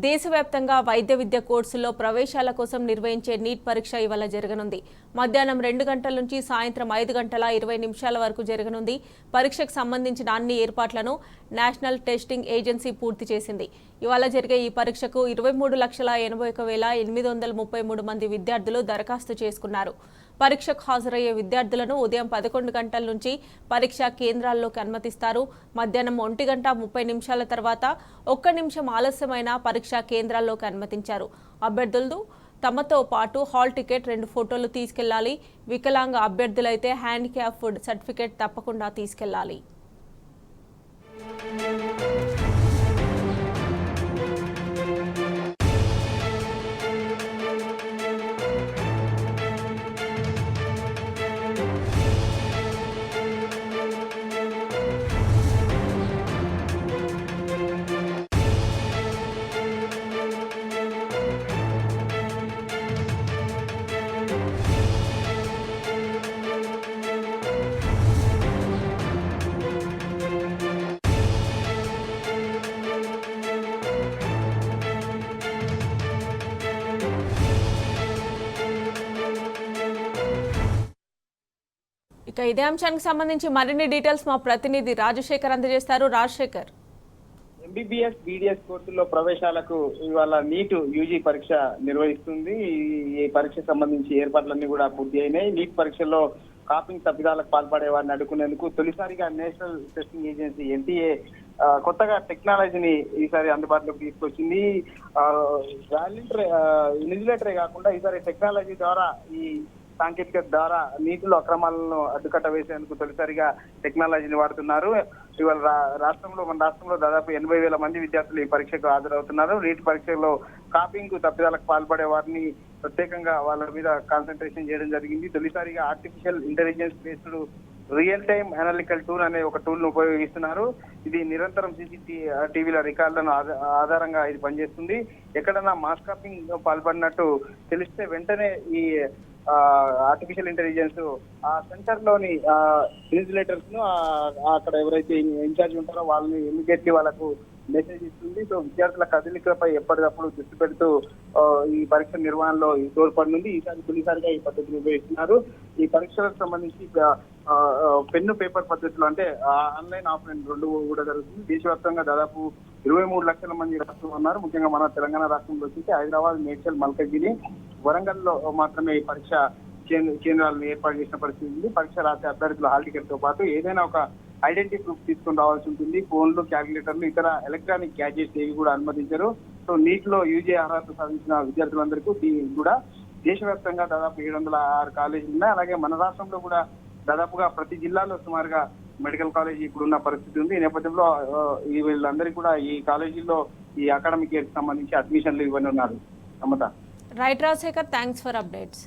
దేశవ్యాప్తంగా వైద్య విద్య కోర్సుల్లో ప్రవేశాల కోసం నిర్వహించే నీట్ పరీక్ష ఇవాళ జరగనుంది. మధ్యాహ్నం 2 గంటల నుంచి సాయంత్రం 5:20 వరకు జరగనుంది. పరీక్షకు సంబంధించిన అన్ని ఏర్పాట్లను నేషనల్ టెస్టింగ్ ఏజెన్సీ పూర్తి చేసింది. ఇవాళ జరిగే ఈ పరీక్షకు 23,81,833 మంది విద్యార్థులు దరఖాస్తు చేసుకున్నారు. పరీక్షకు హాజరయ్యే విద్యార్థులను ఉదయం 11 గంటల నుంచి పరీక్షా కేంద్రాల్లోకి అనుమతిస్తారు. మధ్యాహ్నం 1:30 తర్వాత 1 నిమిషం ఆలస్యమైన పరీక్షా కేంద్రాల్లోకి అనుమతించారు. అభ్యర్థులు తమతో పాటు హాల్ టికెట్, 2 ఫోటోలు తీసుకెళ్లాలి. వికలాంగ అభ్యర్థులైతే హ్యాండిక్యాప్డ్ సర్టిఫికెట్ తప్పకుండా తీసుకెళ్లాలి. ఇక ఇదే అంశానికి సంబంధించి మరిన్ని డీటెయిల్స్ మా ప్రతినిధి రాజశేఖర్ అందజేస్తారు. రాజశేఖర్, ఎంబీబీఎస్ బీడీఎస్ కోర్సుల్లో ప్రవేశాలకు ఇవాళ నీట్ యూజీ పరీక్ష నిర్వహిస్తుంది. ఈ పరీక్షకు సంబంధించి ఏర్పాట్లన్నీ కూడా పూర్తి అయినాయి. నీట్ పరీక్షల్లో కాపింగ్ తప్పిదాలకు పాల్పడే వారిని అడ్డుకునేందుకు తొలిసారిగా నేషనల్ టెస్టింగ్ ఏజెన్సీ ఎన్టీఏ కొత్తగా టెక్నాలజీని ఈసారి అందుబాటులోకి తీసుకొచ్చింది. ఇన్విజిలేటరే కాకుండా ఈసారి టెక్నాలజీ ద్వారా, ఈ సాంకేతికత ద్వారా నీటిలో అక్రమాలను అడ్డుకట్ట వేసేందుకు తొలిసారిగా టెక్నాలజీని వాడుతున్నారు. ఇవాళ మన రాష్ట్రంలో దాదాపు 80,000 మంది విద్యార్థులు ఈ పరీక్షకు హాజరవుతున్నారు. నీట్ పరీక్షలో కాపింగ్ తప్పిదాలకు పాల్పడే వారిని ప్రత్యేకంగా వాళ్ళ మీద కాన్సన్ట్రేషన్ చేయడం జరిగింది. తొలిసారిగా artificial intelligence based real time analytical tool అనే ఒక టూల్ ను ఉపయోగిస్తున్నారు. ఇది నిరంతరం CCTVల రికార్డులను ఆధారంగా ఇది పనిచేస్తుంది. ఎక్కడన్నా మాస్ కాపింగ్ పాల్పడినట్టు తెలిస్తే వెంటనే ఈ ఆర్టిఫిషియల్ ఇంటెలిజెన్స్ ఆ సెంటర్ లోని ఇన్సులేటర్స్ ను అక్కడ ఎవరైతే ఇన్ఛార్జ్ ఉంటారో వాళ్ళని ఇమీడియట్లీ వాళ్ళకు మెసేజ్ ఇస్తుంది. సో విద్యార్థుల కదలికలపై ఎప్పటికప్పుడు దృష్టి పెడుతూ ఈ పరీక్ష నిర్వహణలో తోడ్పడనుంది. ఈసారి తొలిసారిగా ఈ పద్ధతిని ఉపయోగిస్తున్నారు. ఈ పరీక్షలకు సంబంధించి పెన్ను పేపర్ పద్ధతిలో, అంటే ఆన్లైన్ ఆఫ్లైన్ రెండు కూడా జరుగుతుంది. దేశవ్యాప్తంగా దాదాపు 23 లక్షల మంది రాష్ట్రంలో ఉన్నారు. ముఖ్యంగా మన తెలంగాణ రాష్ట్రంలో వచ్చి హైదరాబాద్, మేడ్చల్, మల్కాజ్గిరి, వరంగల్ లో మాత్రమే ఈ పరీక్ష కేంద్రాలను ఏర్పాటు చేసిన పరిస్థితి ఉంది. పరీక్ష రాసే అభ్యర్థులు హాల్ టికెట్ తో పాటు ఏదైనా ఒక ఐడెంటిటీ ప్రూఫ్ తీసుకొని రావాల్సి ఉంటుంది. ఫోన్లు, క్యాలిక్యులేటర్లు, ఇతర ఎలక్ట్రానిక్ గ్యాడ్జెట్స్ ఏవి కూడా అనుమతించరు. సో నీట్ లో యూజీ అర్హత సాధించిన విద్యార్థులందరికీ కూడా దేశవ్యాప్తంగా దాదాపు 706 కాలేజీలు ఉన్నాయి. అలాగే మన రాష్ట్రంలో కూడా దాదాపుగా ప్రతి జిల్లాలో సుమారుగా మెడికల్ కాలేజీ ఇప్పుడున్న పరిస్థితి ఉంది. ఈ నేపథ్యంలో వీళ్ళందరికీ కూడా ఈ కాలేజీల్లో ఈ అకాడమిక్ ఇయర్ కి సంబంధించి అడ్మిషన్లు ఇవ్వనున్నారు. అమత. Right Rajasekhar, thanks for updates.